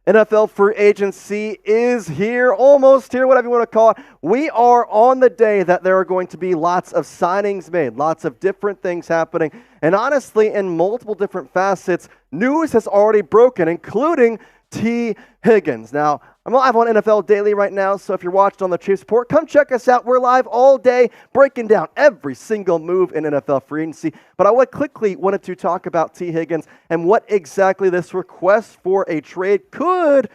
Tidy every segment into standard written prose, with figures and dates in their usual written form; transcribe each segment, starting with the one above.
NFL free agency is here, almost here, whatever you want to call it. We are on the day that there are going to be lots of signings made, lots of different things happening. And honestly, in multiple different facets, news has already broken, including Tee Higgins. Now, I'm live on NFL Daily right now, so if you're watching on the Chiefs Report, come check us out. We're live all day, breaking down every single move in NFL free agency. But I quickly wanted to talk about Tee Higgins and what exactly this request for a trade could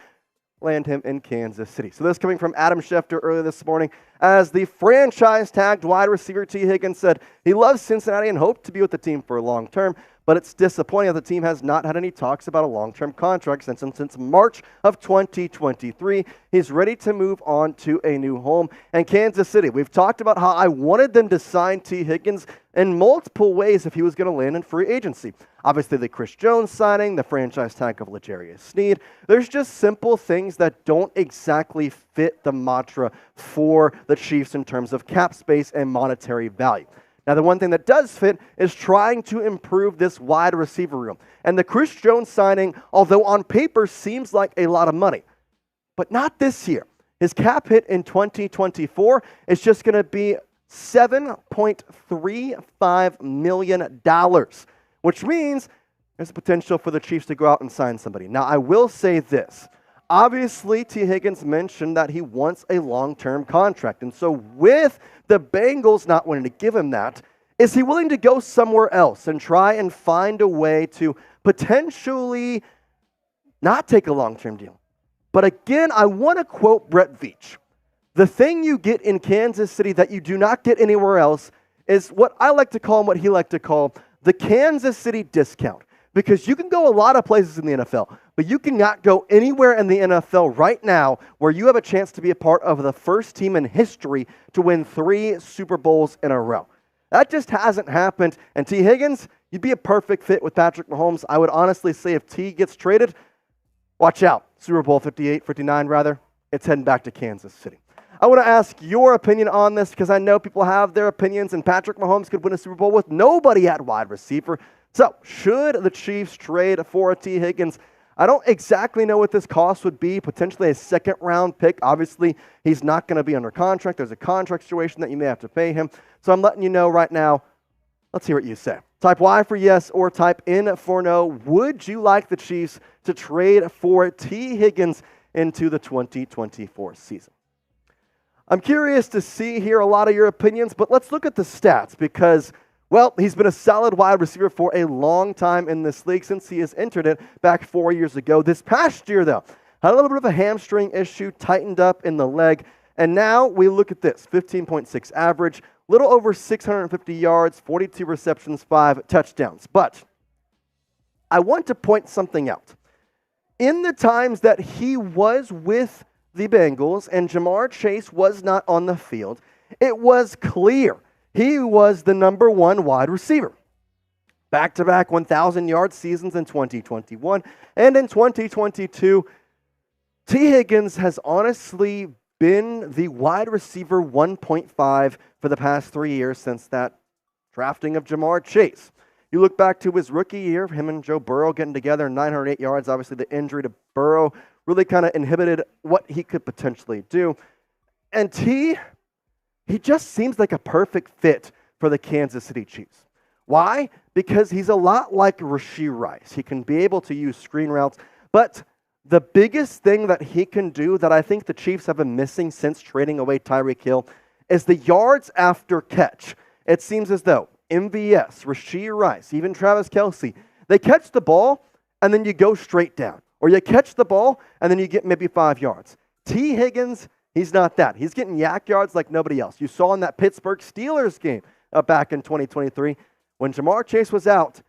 land him in Kansas City. So this coming from Adam Schefter earlier this morning, as the franchise-tagged wide receiver Tee Higgins said he loves Cincinnati and hoped to be with the team for a long term. But it's disappointing that the team has not had any talks about a long-term contract since March of 2023. He's ready to move on to a new home. And Kansas City, we've talked about how I wanted them to sign Tee Higgins in multiple ways if he was going to land in free agency. Obviously, the Chris Jones signing, the franchise tag of L'Jarius Sneed. There's just simple things that don't exactly fit the mantra for the Chiefs in terms of cap space and monetary value. Now, the one thing that does fit is trying to improve this wide receiver room. And the Chris Jones signing, although on paper seems like a lot of money, but not this year. His cap hit in 2024 is just going to be $7.35 million, which means there's a potential for the Chiefs to go out and sign somebody. Now, I will say this. Obviously, Tee Higgins mentioned that he wants a long-term contract. And so with the Bengals not wanting to give him that, is he willing to go somewhere else and try and find a way to potentially not take a long-term deal? But again, I want to quote Brett Veach. The thing you get in Kansas City that you do not get anywhere else is what I like to call and what he liked to call the Kansas City discount. Because you can go a lot of places in the NFL, but you cannot go anywhere in the NFL right now where you have a chance to be a part of the first team in history to win 3 Super Bowls in a row. That just hasn't happened. And Tee Higgins, you'd be a perfect fit with Patrick Mahomes. I would honestly say if Tee gets traded, watch out. Super Bowl 59 rather, it's heading back to Kansas City. I want to ask your opinion on this because I know people have their opinions, and Patrick Mahomes could win a Super Bowl with nobody at wide receiver. So, should the Chiefs trade for a Tee Higgins? I don't exactly know what this cost would be, potentially a second-round pick. Obviously, he's not going to be under contract. There's a contract situation that you may have to pay him. So I'm letting you know right now. Let's hear what you say. Type Y for yes or type N for no. Would you like the Chiefs to trade for Tee Higgins into the 2024 season? I'm curious to see here a lot of your opinions, but let's look at the stats because, well, he's been a solid wide receiver for a long time in this league since he has entered it back 4 years ago. This past year, though, had a little bit of a hamstring issue, tightened up in the leg, and now we look at this, 15.6 average, little over 650 yards, 42 receptions, 5 touchdowns. But I want to point something out. In the times that he was with the Bengals and Jamar Chase was not on the field, it was clear he was the number 1 wide receiver. Back-to-back 1,000-yard seasons in 2021. And in 2022, Tee Higgins has honestly been the wide receiver 1.5 for the past 3 years since that drafting of Jamar Chase. You look back to his rookie year, him and Joe Burrow getting together, 908 yards. Obviously, the injury to Burrow really kind of inhibited what he could potentially do. And he just seems like a perfect fit for the Kansas City Chiefs. Why? Because he's a lot like Rashee Rice. He can be able to use screen routes, but the biggest thing that he can do that I think the Chiefs have been missing since trading away Tyreek Hill is the yards after catch. It seems as though MVS, Rashee Rice, even Travis Kelce, they catch the ball and then you go straight down. Or you catch the ball and then you get maybe 5 yards. Tee Higgins, he's not that. He's getting yak yards like nobody else. You saw in that Pittsburgh Steelers game back in 2023 when Jamar Chase was out.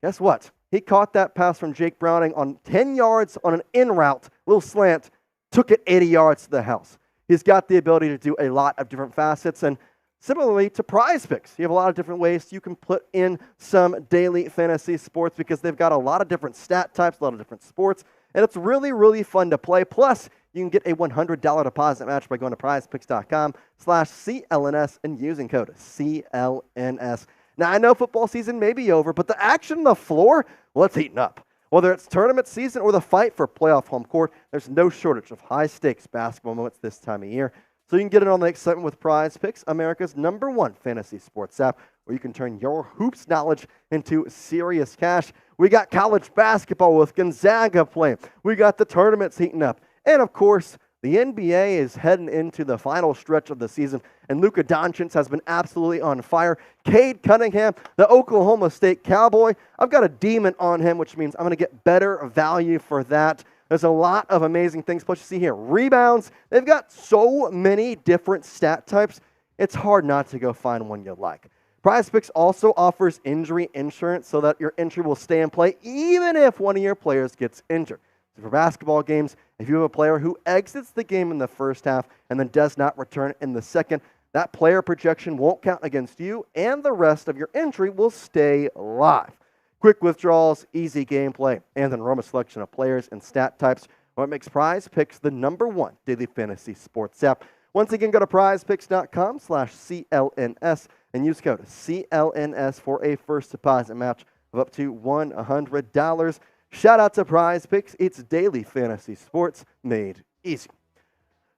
Guess what? He caught that pass from Jake Browning on 10 yards on an in route, little slant, took it 80 yards to the house. He's got the ability to do a lot of different facets. And similarly to Prize Picks, you have a lot of different ways you can put in some daily fantasy sports because they've got a lot of different stat types, a lot of different sports. And it's really, really fun to play. Plus, you can get a $100 deposit match by going to prizepicks.com/CLNS and using code CLNS. Now, I know football season may be over, but the action on the floor, well, it's heating up. Whether it's tournament season or the fight for playoff home court, there's no shortage of high-stakes basketball moments this time of year. So you can get in on the excitement with Prize Picks, America's #1 fantasy sports app, where you can turn your hoops knowledge into serious cash. We got college basketball with Gonzaga playing. We got the tournaments heating up. And, of course, the NBA is heading into the final stretch of the season, and Luka Doncic has been absolutely on fire. Cade Cunningham, the Oklahoma State Cowboy, I've got a demon on him, which means I'm going to get better value for that. There's a lot of amazing things. Plus, you see here, rebounds. They've got so many different stat types, it's hard not to go find one you like. PrizePicks also offers injury insurance so that your entry will stay in play even if one of your players gets injured. So for basketball games, if you have a player who exits the game in the first half and then does not return in the second, that player projection won't count against you, and the rest of your entry will stay live. Quick withdrawals, easy gameplay, and an enormous selection of players and stat types are what makes PrizePicks the #1 daily fantasy sports app. Once again, go to prizepicks.com/CLNS and use code CLNS for a first deposit match of up to $100. Shout out to PrizePicks. It's daily fantasy sports made easy.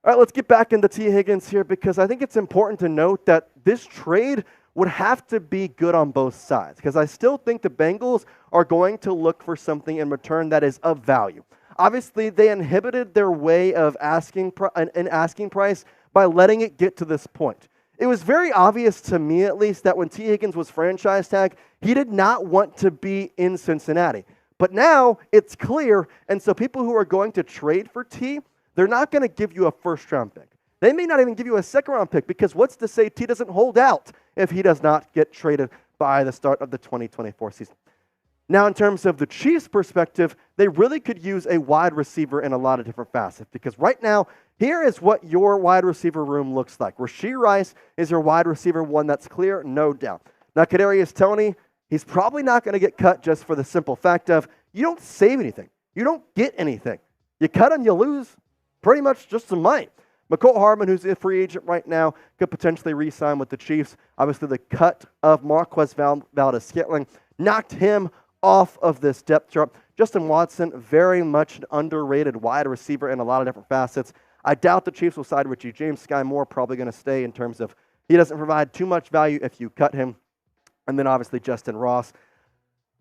All right, let's get back into Tee Higgins here, because I think it's important to note that this trade would have to be good on both sides, because I still think the Bengals are going to look for something in return that is of value. Obviously, they inhibited their way of asking price by letting it get to this point. It was very obvious to me, at least, that when Tee Higgins was franchise tag, he did not want to be in Cincinnati. But now it's clear, and so people who are going to trade for Tee, they're not going to give you a first-round pick. They may not even give you a second-round pick, because what's to say Tee doesn't hold out if he does not get traded by the start of the 2024 season. Now, in terms of the Chiefs' perspective, they really could use a wide receiver in a lot of different facets, because right now, here is what your wide receiver room looks like. Rashee Rice is your wide receiver one, that's clear, no doubt. Now, Kadarius Toney, he's probably not going to get cut just for the simple fact of you don't save anything. You don't get anything. You cut him, you lose pretty much just some money. McCole Hardman, who's a free agent right now, could potentially re-sign with the Chiefs. Obviously, the cut of Marquez Valdes-Scantling knocked him off of this depth chart. Justin Watson, very much an underrated wide receiver in a lot of different facets. I doubt the Chiefs will side with you. James Sky Moore probably going to stay in terms of he doesn't provide too much value if you cut him. And then obviously Justin Ross.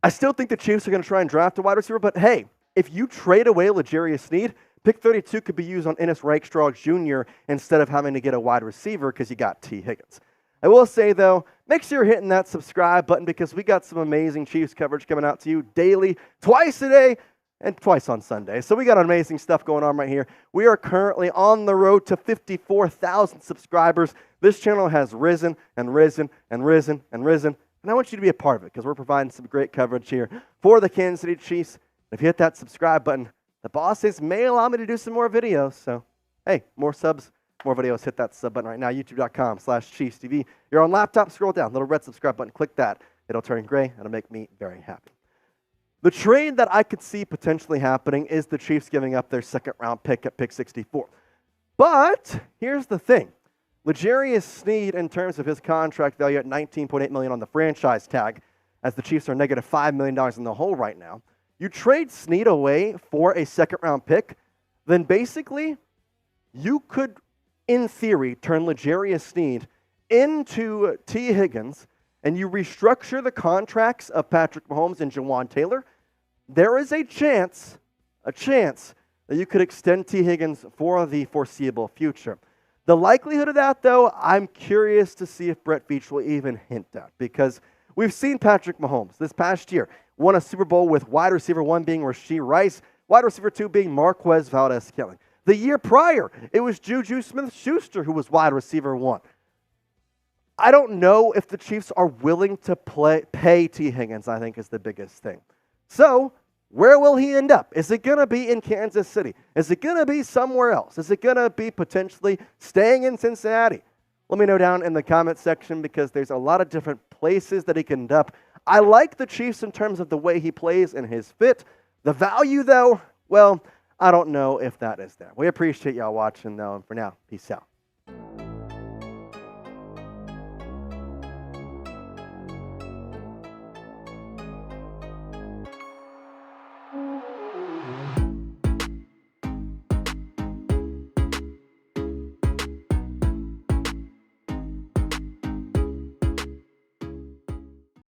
I still think the Chiefs are going to try and draft a wide receiver, but hey, if you trade away L'Jarius Sneed, pick 32 could be used on Ennis Rakestraw Jr. instead of having to get a wide receiver because you got Tee Higgins. I will say, though, make sure you're hitting that subscribe button, because we got some amazing Chiefs coverage coming out to you daily, twice a day, and twice on Sunday. So we got amazing stuff going on right here. We are currently on the road to 54,000 subscribers. This channel has risen and risen and risen and risen, and I want you to be a part of it, because we're providing some great coverage here for the Kansas City Chiefs. If you hit that subscribe button, the bosses may allow me to do some more videos. So, hey, more subs, more videos. Hit that sub button right now, youtube.com/ChiefsTV. You're on laptop, scroll down, little red subscribe button, click that. It'll turn gray, it'll make me very happy. The trade that I could see potentially happening is the Chiefs giving up their second-round pick at pick 64. But here's the thing. L'Jarius Sneed, in terms of his contract value at $19.8 million on the franchise tag, as the Chiefs are negative $5 million in the hole right now, you trade Sneed away for a second-round pick, then basically you could, in theory, turn L'Jarius Sneed into Tee Higgins, and you restructure the contracts of Patrick Mahomes and Jawan Taylor. There is a chance that you could extend Tee Higgins for the foreseeable future. The likelihood of that, though, I'm curious to see if Brett Veach will even hint at, because we've seen Patrick Mahomes this past year won a Super Bowl with wide receiver 1 being Rashee Rice, wide receiver 2 being Marquez Valdes-Scantling. The year prior, it was Juju Smith-Schuster who was wide receiver 1. I don't know if the Chiefs are willing to pay Tee Higgins, I think, is the biggest thing. So, where will he end up? Is it going to be in Kansas City? Is it going to be somewhere else? Is it going to be potentially staying in Cincinnati? Let me know down in the comment section, because there's a lot of different places that he can end up. I like the Chiefs in terms of the way he plays and his fit. The value, though, well, I don't know if that is there. We appreciate y'all watching, though, and for now, peace out.